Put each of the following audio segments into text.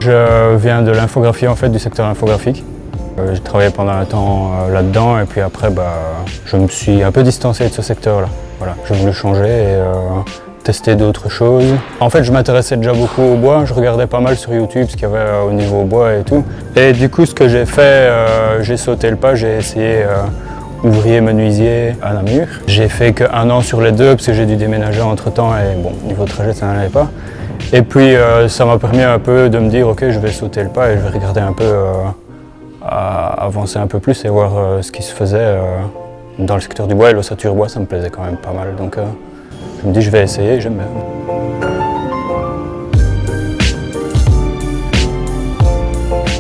Je viens de l'infographie, en fait, du secteur infographique. J'ai travaillé pendant un temps là-dedans et puis après je me suis un peu distancé de ce secteur-là. Voilà, j'ai voulu changer et tester d'autres choses. En fait, je m'intéressais déjà beaucoup au bois, je regardais pas mal sur YouTube ce qu'il y avait au niveau bois et tout. Et du coup, ce que j'ai fait, j'ai sauté le pas, j'ai essayé ouvrier menuisier à Namur. J'ai fait qu'un an sur les deux parce que j'ai dû déménager entre-temps et bon, niveau trajet, ça n'allait pas. Et puis ça m'a permis un peu de me dire ok, je vais sauter le pas et je vais regarder un peu, avancer un peu plus et voir ce qui se faisait dans le secteur du bois. Et l'ossature bois, ça me plaisait quand même pas mal. Donc je me dis je vais essayer, j'aime bien.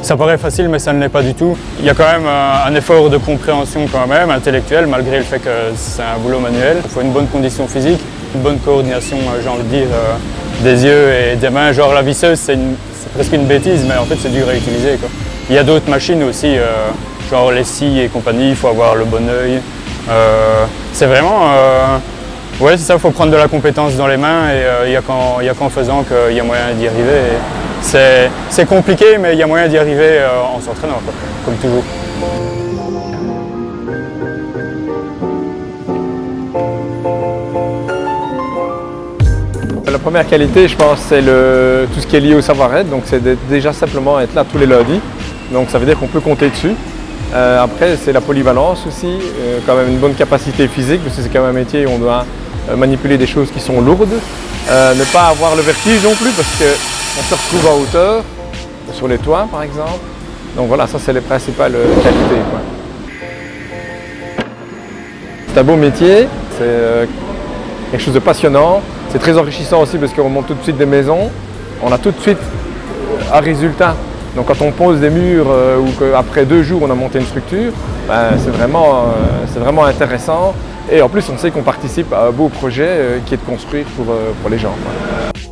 Ça paraît facile mais ça ne l'est pas du tout. Il y a quand même un effort de compréhension quand même, intellectuel, malgré le fait que c'est un boulot manuel. Il faut une bonne condition physique, une bonne coordination, j'ai envie de dire, des yeux et des mains. Genre la visseuse, c'est presque une bêtise, mais en fait c'est dur à utiliser, quoi. Il y a d'autres machines aussi, genre les scies et compagnie, il faut avoir le bon œil. C'est vraiment... ouais, c'est ça, il faut prendre de la compétence dans les mains et il n'y a qu'en faisant qu'il y a moyen d'y arriver. C'est compliqué, mais il y a moyen d'y arriver en s'entraînant, comme toujours. La première qualité, je pense, c'est tout ce qui est lié au savoir-être. Donc c'est déjà simplement être là tous les lundis. Donc ça veut dire qu'on peut compter dessus. Après, c'est la polyvalence aussi, quand même une bonne capacité physique, parce que c'est quand même un métier où on doit manipuler des choses qui sont lourdes. Ne pas avoir le vertige non plus, parce qu'on se retrouve en hauteur, sur les toits par exemple. Donc voilà, ça c'est les principales qualités, quoi. C'est un beau métier, c'est quelque chose de passionnant. C'est très enrichissant aussi parce qu'on monte tout de suite des maisons, on a tout de suite un résultat. Donc quand on pose des murs ou qu'après 2 jours on a monté une structure, c'est vraiment intéressant. Et en plus on sait qu'on participe à un beau projet qui est de construire pour les gens, quoi.